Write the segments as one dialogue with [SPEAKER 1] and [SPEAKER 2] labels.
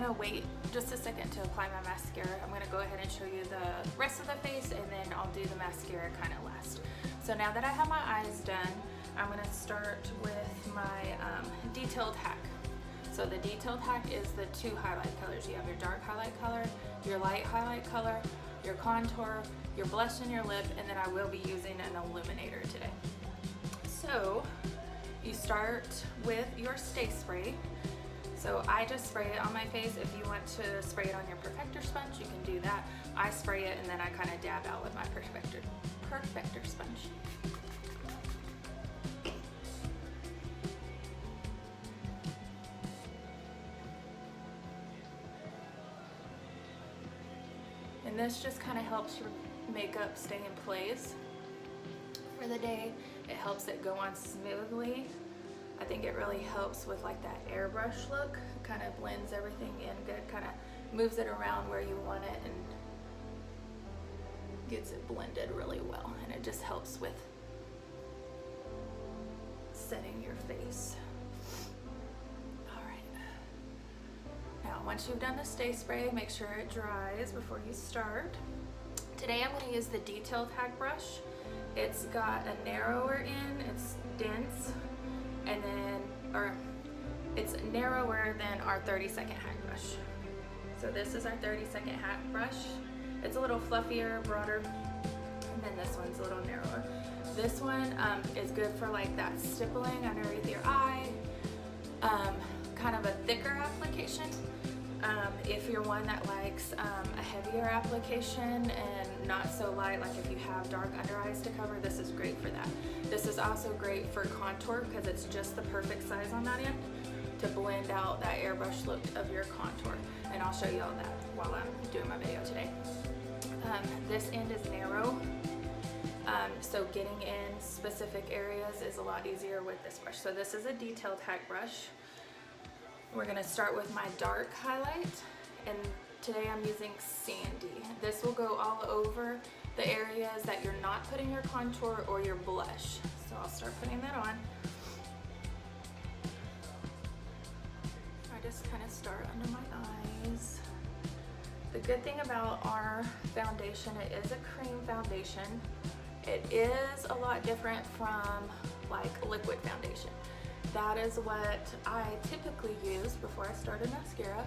[SPEAKER 1] gonna wait just a second to apply my mascara. I'm gonna go ahead and show you the rest of the face, and then I'll do the mascara kind of last. So now that I have my eyes done, I'm gonna start with my Detailed HAC. So the Detailed HAC is the 2 highlight colors. You have your dark highlight color, your light highlight color, your contour, your blush in your lip, and then I will be using an illuminator today. So you start with your stay spray. So I just spray it on my face. If you want to spray it on your perfector sponge, you can do that. I spray it and then I kind of dab out with my perfector sponge. And this just kind of helps your makeup stay in place for the day. It helps it go on smoothly. I think it really helps with like that airbrush look. It kind of blends everything in good, kind of moves it around where you want it and gets it blended really well. And it just helps with setting your face. Now, once you've done the stay spray, make sure it dries before you start. Today I'm going to use the Detailed HAC brush. It's got a narrower end, it's dense, and then, it's narrower than our 30-second HAC brush. So this is our 30-second HAC brush. It's a little fluffier, broader, and then this one's a little narrower. This one is good for like that stippling underneath your eye, kind of a thicker application. If you're one that likes a heavier application and not so light, like if you have dark under eyes to cover, this is great for that. This is also great for contour because it's just the perfect size on that end to blend out that airbrush look of your contour. And I'll show you all that while I'm doing my video today. This end is narrow, so getting in specific areas is a lot easier with this brush. So this is a Detailed HAC brush. We're gonna start with my dark highlight, and today I'm using Sandy. This will go all over the areas that you're not putting your contour or your blush. So I'll start putting that on. I just kind of start under my eyes. The good thing about our foundation, it is a cream foundation. It is a lot different from like liquid foundation. That is what I typically use before I started mascara.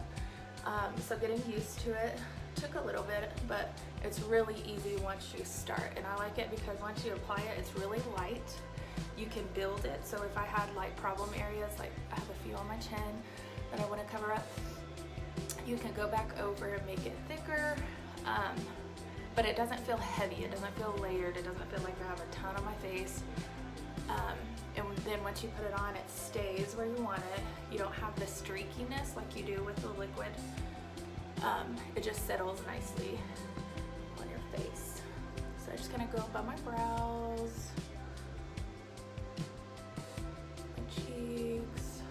[SPEAKER 1] So getting used to it took a little bit, but it's really easy once you start. And I like it because once you apply it, it's really light. You can build it. So if I had like problem areas, like I have a few on my chin that I want to cover up, you can go back over and make it thicker. But it doesn't feel heavy. It doesn't feel layered. It doesn't feel like I have a ton on my face. And then once you put it on, it stays where you want it. You don't have the streakiness like you do with the liquid. It just settles nicely on your face. So I'm just gonna go by my brows, my cheeks,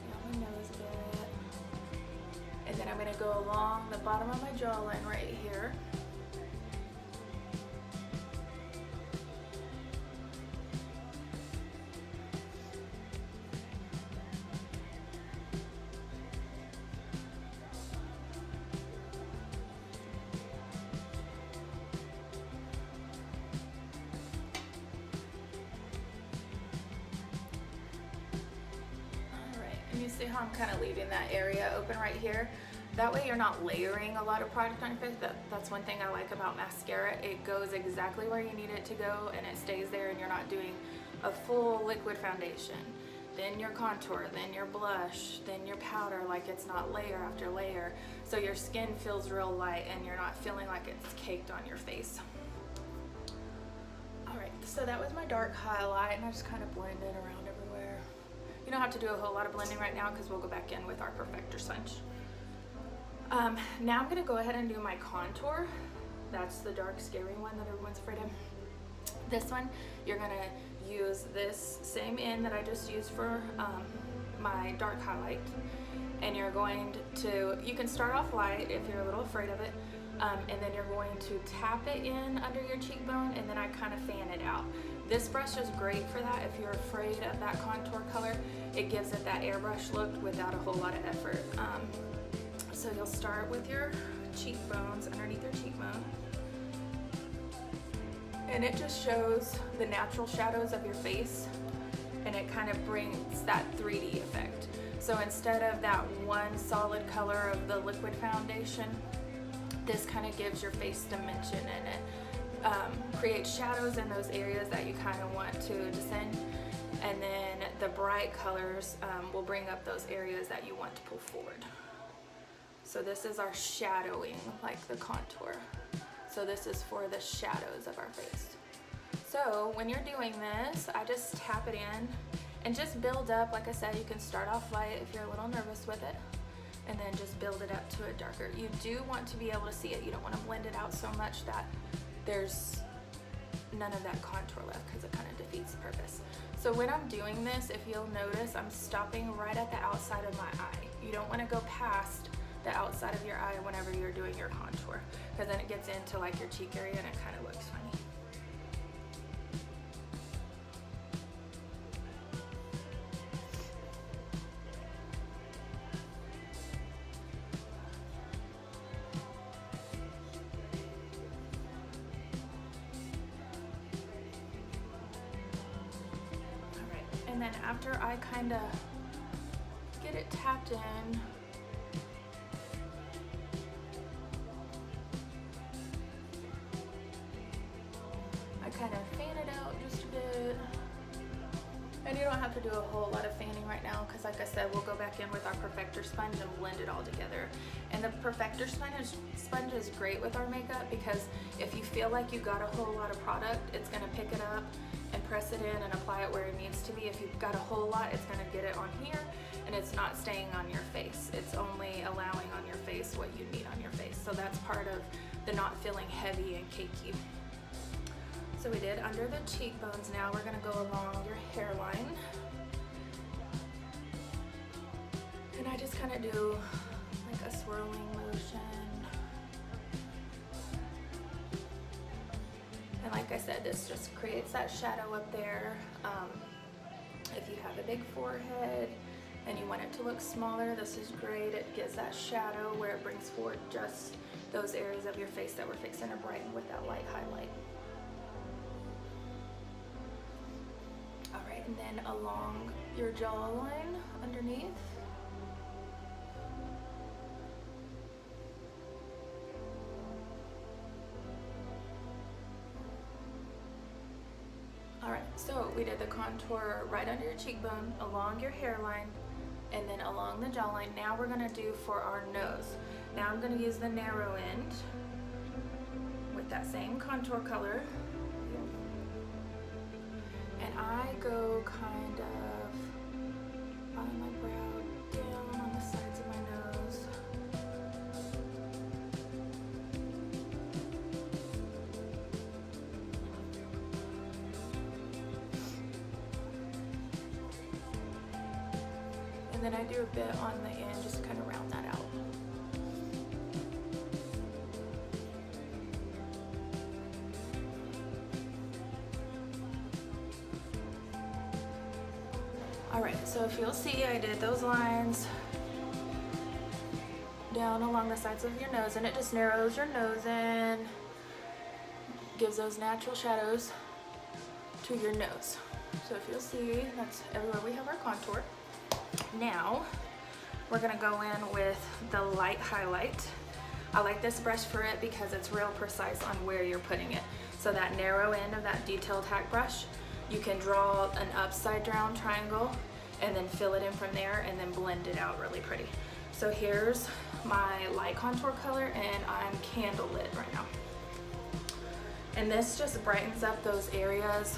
[SPEAKER 1] down my nose a bit. And then I'm gonna go along the bottom of my jawline right here. You see how I'm kind of leaving that area open right here? That way you're not layering a lot of product on your face. That's one thing I like about mascara. It goes exactly where you need it to go and it stays there, and you're not doing a full liquid foundation, then your contour, then your blush, then your powder. Like, it's not layer after layer. So your skin feels real light and you're not feeling like it's caked on your face. All right, so that was my dark highlight, and I just kind of blend it around everywhere. You don't have to do a whole lot of blending right now because we'll go back in with our perfector sponge. Now I'm gonna go ahead and do my contour. That's the dark, scary one that everyone's afraid of. This one, you're gonna use this same end that I just used for my dark highlight. And you're going to, you can start off light if you're a little afraid of it. And then you're going to tap it in under your cheekbone, and then I kind of fan it out. This brush is great for that if you're afraid of that contour color. It gives it that airbrush look without a whole lot of effort. So you'll start with your cheekbones, underneath your cheekbone. And it just shows the natural shadows of your face, and it kind of brings that 3D effect. So instead of that one solid color of the liquid foundation, this kind of gives your face dimension, and it creates shadows in those areas that you kind of want to descend. And then the bright colors will bring up those areas that you want to pull forward. So this is our shadowing, like the contour. So this is for the shadows of our face. So when you're doing this, I just tap it in and just build up. Like I said, you can start off light if you're a little nervous with it, and then just build it up to a darker. You do want to be able to see it. You don't want to blend it out so much that there's none of that contour left, because it kind of defeats the purpose. So when I'm doing this, if you'll notice, I'm stopping right at the outside of my eye. You don't want to go past the outside of your eye whenever you're doing your contour, because then it gets into like your cheek area and it kind of looks funny. All right, and then after I kind of get it tapped in, kind of fan it out just a bit. And you don't have to do a whole lot of fanning right now, because like I said, we'll go back in with our perfector sponge and blend it all together. And the perfector sponge is great with our makeup, because if you feel like you got a whole lot of product, it's going to pick it up and press it in and apply it where it needs to be. If you've got a whole lot, it's going to get it on here, and it's not staying on your face. It's only allowing on your face what you need on your face. So that's part of the not feeling heavy and cakey. So we did under the cheekbones. Now we're gonna go along your hairline. And I just kind of do like a swirling motion. And like I said, this just creates that shadow up there. If you have a big forehead and you want it to look smaller, this is great. It gives that shadow where it brings forward just those areas of your face that we're fixing to brighten with that light highlight. And then along your jawline underneath. All right, so we did the contour right under your cheekbone, along your hairline, and then along the jawline. Now we're gonna do for our nose. Now I'm gonna use the narrow end with that same contour color. And I go kind of on my brow, down on the sides of my nose. And then I do a bit on the end just to kind of round that out. Alright, so if you'll see, I did those lines down along the sides of your nose, and it just narrows your nose in, gives those natural shadows to your nose. So if you'll see, that's everywhere we have our contour. Now, we're gonna go in with the light highlight. I like this brush for it because it's real precise on where you're putting it. So that narrow end of that Detailed HAC brush, you can draw an upside down triangle and then fill it in from there and then blend it out really pretty. So here's my light contour color, and I'm Candlelit right now. And this just brightens up those areas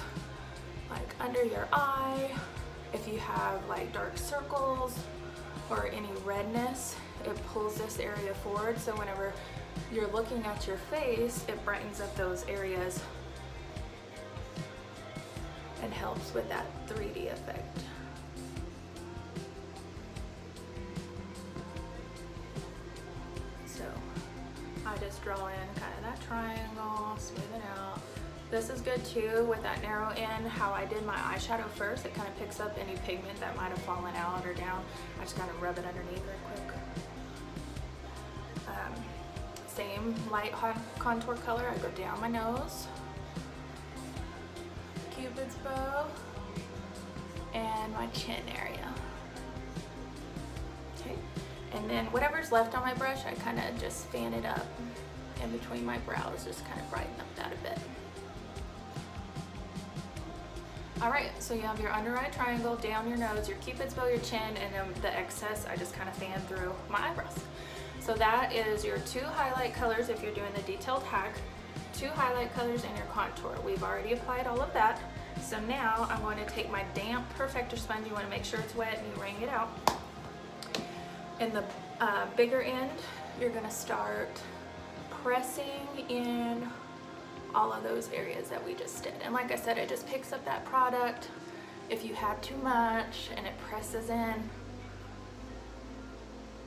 [SPEAKER 1] like under your eye. If you have like dark circles or any redness, it pulls this area forward. So whenever you're looking at your face, it brightens up those areas and helps with that 3D effect. So I just draw in kind of that triangle, smooth it out. This is good too with that narrow in. How I did my eyeshadow first, it kind of picks up any pigment that might have fallen out or down. I just kind of rub it underneath real quick. Same light contour color, I go down my nose, Cupid's bow, and my chin area. Okay, and then whatever's left on my brush, I kind of just fan it up in between my brows, just kind of brighten up that a bit. All right, so you have your under eye triangle, down your nose, your Cupid's bow, your chin, and then the excess I just kind of fan through my eyebrows. So that is your 2 highlight colors if you're doing the detailed hack, 2 highlight colors and your contour. We've already applied all of that. So now I'm going to take my damp perfector sponge. You want to make sure it's wet and you wring it out. In the bigger end, you're going to start pressing in all of those areas that we just did. And like I said, it just picks up that product if you had too much, and it presses in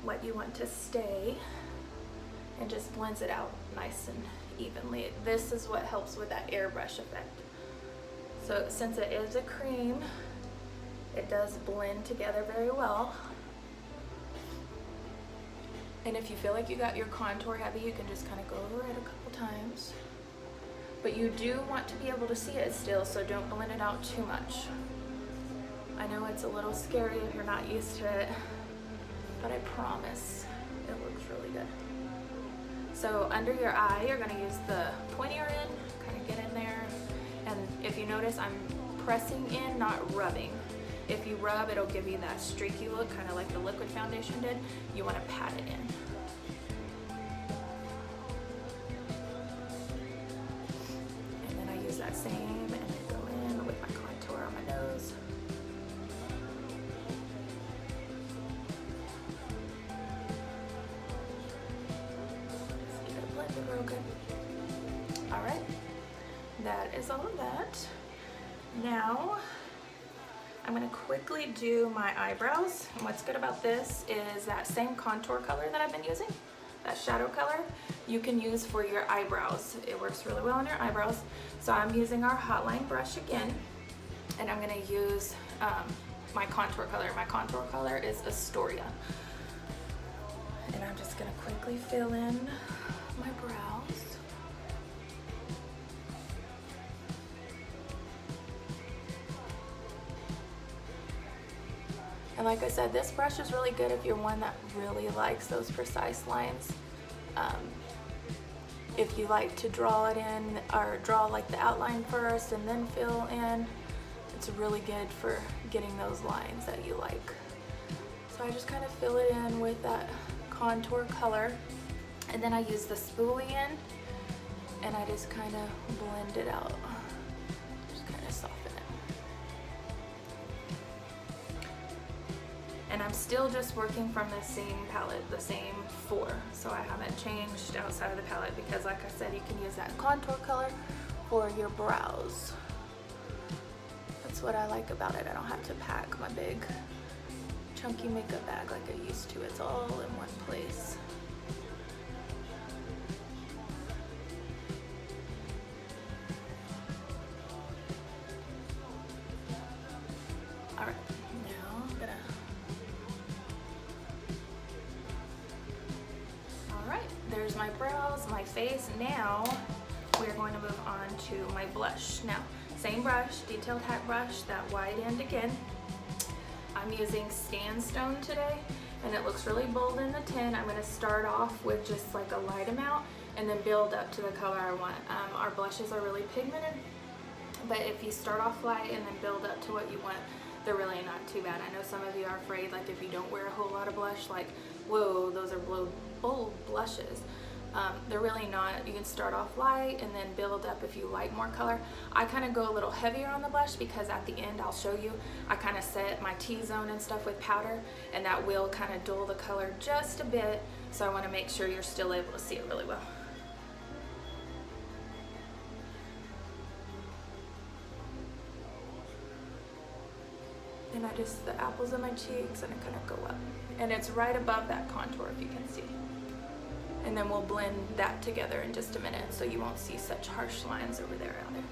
[SPEAKER 1] what you want to stay and just blends it out nice and evenly. This is what helps with that airbrush effect. So since it is a cream, it does blend together very well. And if you feel like you got your contour heavy, you can just kind of go over it a couple times. But you do want to be able to see it still, so don't blend it out too much. I know it's a little scary if you're not used to it, but I promise it looks really good. So under your eye, you're gonna use the pointier end, kind of get in there. And if you notice, I'm pressing in, not rubbing. If you rub, it'll give you that streaky look, kind of like the liquid foundation did. You wanna pat it in. And then I use that same and then go in with my contour on my nose. Real good. All right, that is all of that. Now I'm going to quickly do my eyebrows, and what's good about this is that same contour color that I've been using, that shadow color, you can use for your eyebrows. It works really well on your eyebrows. So I'm using our hotline brush again, and I'm going to use my contour color. My contour color is Astoria, and I'm just going to quickly fill in my brows. And like I said, this brush is really good if you're one that really likes those precise lines. If you like to draw it in, or draw like the outline first and then fill in, it's really good for getting those lines that you like. So I just kind of fill it in with that contour color. And then I use the spoolie end, and I just kind of blend it out. Just kind of soften it. And I'm still just working from the same palette, the same 4. So I haven't changed outside of the palette because, like I said, you can use that contour color for your brows. That's what I like about it. I don't have to pack my big chunky makeup bag like I used to. It's all in one place. There's my brows, my face. Now we're going to move on to my blush. Now, same brush, Detailed HAC Brush, that wide end again. I'm using Sandstone today, and it looks really bold in the tin. I'm going to start off with just like a light amount and then build up to the color I want. Our blushes are really pigmented, but if you start off light and then build up to what you want, they're really not too bad. I know some of you are afraid, like if you don't wear a whole lot of blush, like, whoa, those are bold blushes. They're really not. You can start off light and then build up if you like more color. I kind of go a little heavier on the blush because at the end, I'll show you, I kind of set my T-zone and stuff with powder, and that will kind of dull the color just a bit. So I want to make sure you're still able to see it really well. And I just, the apples of my cheeks, and I kind of go up. And it's right above that contour, if you can see. And then we'll blend that together in just a minute so you won't see such harsh lines over there either.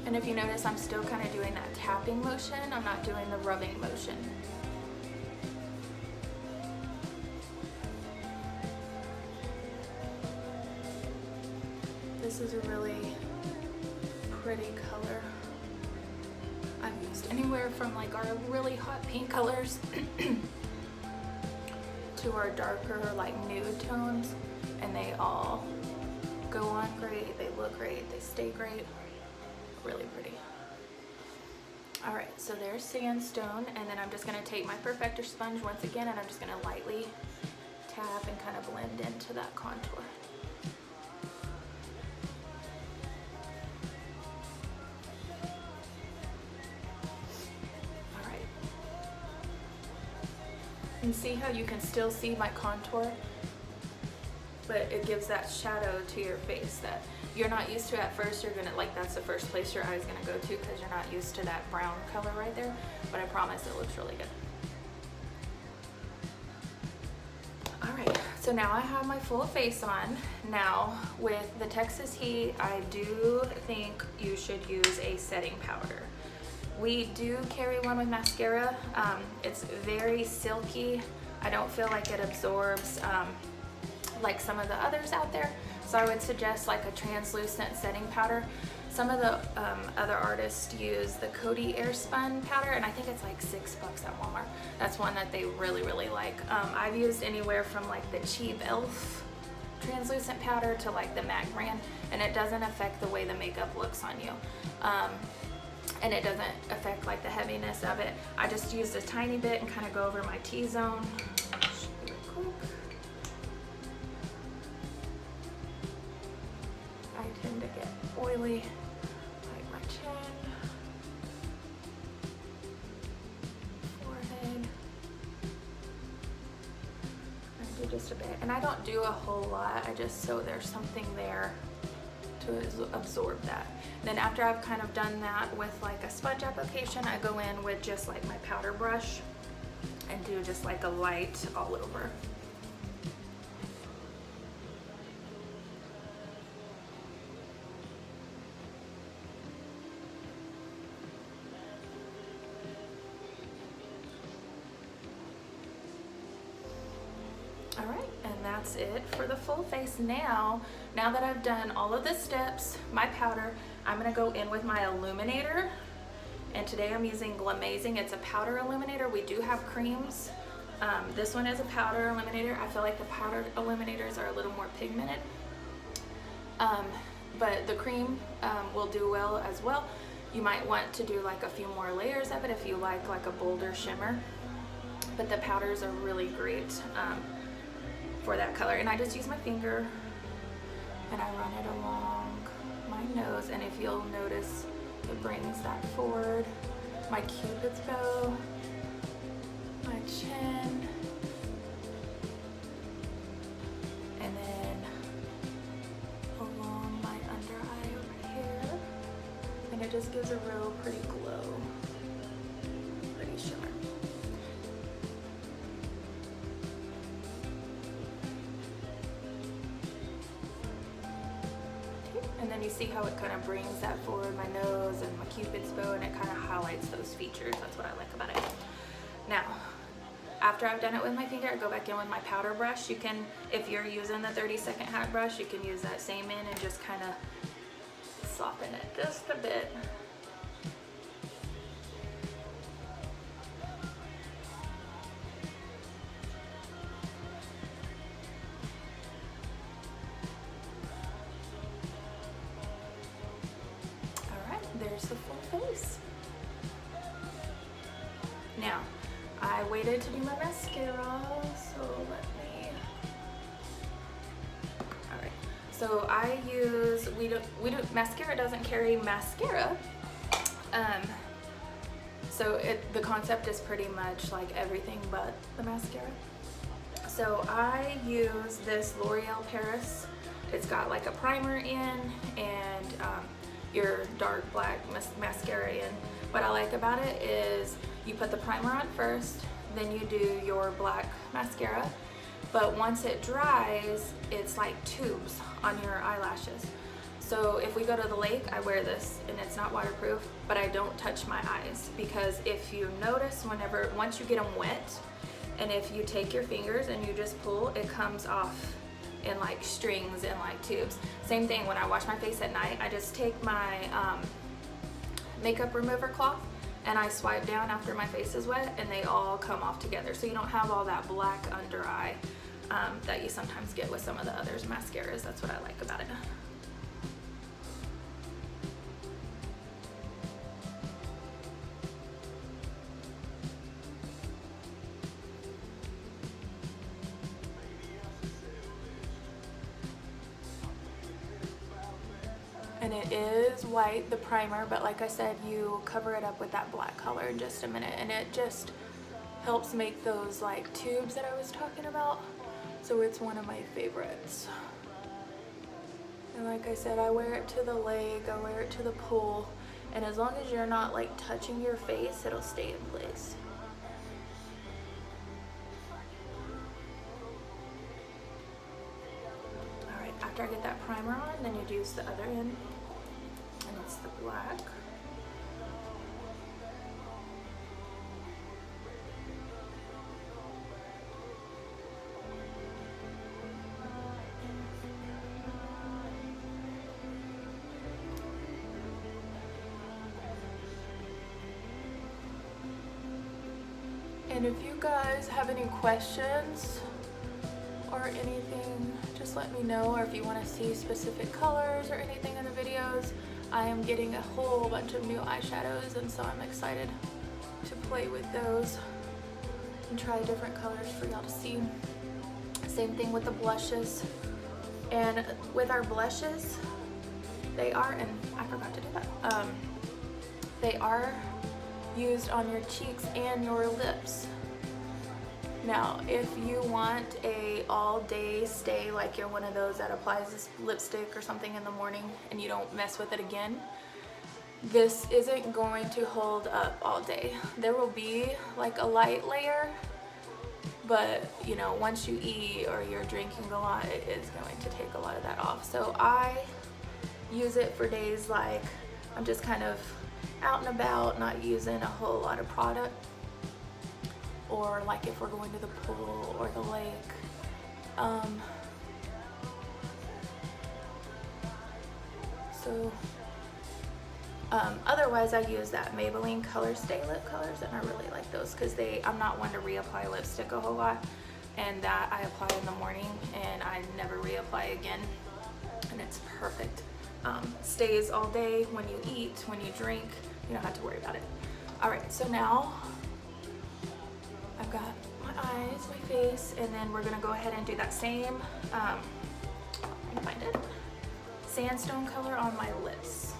[SPEAKER 1] And if you notice, I'm still kind of doing that tapping motion. I'm not doing the rubbing motion. This is a really pretty color. I've used anywhere from like our really hot pink colors to our darker like nude tones, and they all go on great, they look great, they stay great, really pretty. All right, so there's Sandstone, and then I'm just gonna take my Perfector sponge once again, and I'm just gonna lightly tap and kind of blend into that contour. And see how you can still see my contour, but it gives that shadow to your face that you're not used to at first. You're gonna, like, that's the first place your eye's gonna go to because you're not used to that brown color right there, but I promise it looks really good. All right, so now I have my full face on. Now with the Texas heat, I do think you should use a setting powder. We do carry one with mascara. It's very silky. I don't feel like it absorbs like some of the others out there. So I would suggest like a translucent setting powder. Some of the other artists use the Coty Airspun powder, and I think it's like $6 at Walmart. That's one that they really, really like. I've used anywhere from like the cheap e.l.f. translucent powder to like the MAC brand, and it doesn't affect the way the makeup looks on you. And it doesn't affect like the heaviness of it. I just used a tiny bit and kind of go over my T-zone. I tend to get oily, like my chin, forehead. I do just a bit, and I don't do a whole lot. I just so there's something there to absorb that. Then after I've kind of done that with like a sponge application, I go in with just like my powder brush and do just like a light all over. All right, and that's it for the full face. Now that I've done all of the steps, my powder, I'm gonna go in with my illuminator. And today I'm using Glamazing. It's a powder illuminator. We do have creams. This one is a powder illuminator. I feel like the powder illuminators are a little more pigmented. But the cream will do well as well. You might want to do like a few more layers of it if you like a bolder shimmer. But the powders are really great for that color. And I just use my finger and I run it along my nose, and if you'll notice, it brings that forward. My Cupid's bow, my chin, and then along my under eye over here, and it just gives a real pretty glow, pretty shimmer. And then you see how it kind of brings that forward, my nose and my Cupid's bow, and it kind of highlights those features. That's what I like about it. Now, after I've done it with my finger, I go back in with my powder brush. You can, if you're using the 30-second hat brush, you can use that same in and just kind of soften it just a bit. There's the full face. Now, I waited to do my mascara, so let me. All right. So I use mascara doesn't carry mascara. So the concept is pretty much like everything but the mascara. So I use this L'Oreal Paris. It's got like a primer in and your dark black mascara in. What I like about it is You put the primer on first, then you do your black mascara, but once it dries, it's like tubes on your eyelashes. So if we go to the lake, I wear this and it's not waterproof, but I don't touch my eyes, because if you notice, once you get them wet, and if you take your fingers and you just pull, it comes off in like strings and like tubes. Same thing when I wash my face at night, I just take my makeup remover cloth and I swipe down after my face is wet, and they all come off together. So you don't have all that black under eye that you sometimes get with some of the others mascaras. That's what I like about it. And it is white, the primer, but like I said, you cover it up with that black color in just a minute, and it just helps make those like tubes that I was talking about. So it's one of my favorites. And like I said, I wear it to the lake, I wear it to the pool, and as long as you're not like touching your face, it'll stay in place. Alright, after I get that primer on, then you'd use the other end, and it's the black. And if you guys have any questions or anything, just let me know, or if you want to see specific colors or anything in the videos. I am getting a whole bunch of new eyeshadows, and so I'm excited to play with those and try different colors for y'all to see. Same thing with the blushes. And with our blushes, they are, and I forgot to do that, they are used on your cheeks and your lips. Now, if you want a all-day stay, like you're one of those that applies this lipstick or something in the morning and you don't mess with it again, this isn't going to hold up all day. There will be like a light layer, but you know, once you eat or you're drinking a lot, it is going to take a lot of that off. So I use it for days like I'm just kind of out and about, not using a whole lot of product, or like if we're going to the pool or the lake. Otherwise I use that Maybelline Color Stay lip colors, and I really like those because I'm not one to reapply lipstick a whole lot, and that I apply in the morning and I never reapply again, and it's perfect. Stays all day when you eat, when you drink, you don't have to worry about it. Alright, so now I've got my eyes, my face, and then we're gonna go ahead and do that same, let me find it, sandstone color on my lips.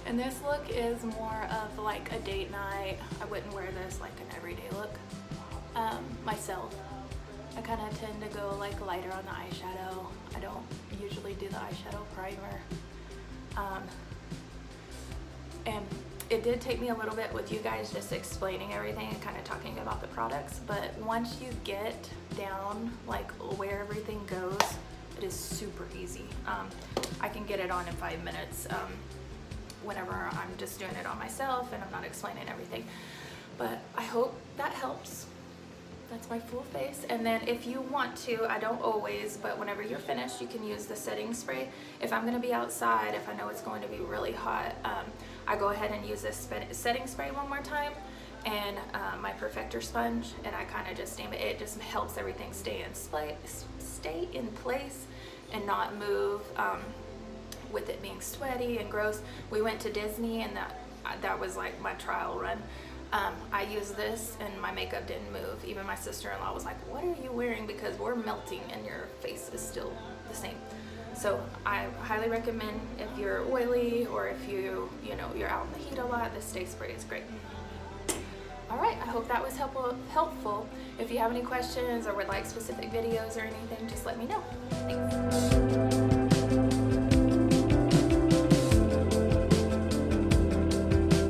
[SPEAKER 1] And this look is more of like a date night. I wouldn't wear this like an everyday look myself. I kind of tend to go like lighter on the eyeshadow. I don't usually do the eyeshadow primer. And it did take me a little bit with you guys just explaining everything and kind of talking about the products, but once you get down like where everything goes, it is super easy. I can get it on in 5 minutes. Whenever I'm just doing it on myself and I'm not explaining everything. But I hope that helps. That's my full face. And then if you want to, I don't always, but whenever you're finished, you can use the setting spray. If I'm gonna be outside, if I know it's going to be really hot, I go ahead and use this setting spray one more time, and my perfector sponge, and I kind of just stamp it. It just helps everything stay in place and not move. With it being sweaty and gross. We went to Disney, and that was like my trial run. I used this and my makeup didn't move. Even my sister-in-law was like, what are you wearing, because we're melting and your face is still the same. So I highly recommend if you're oily or if you're out in the heat a lot, this Stay Spray is great. All right, I hope that was helpful. If you have any questions or would like specific videos or anything, just let me know. Thanks.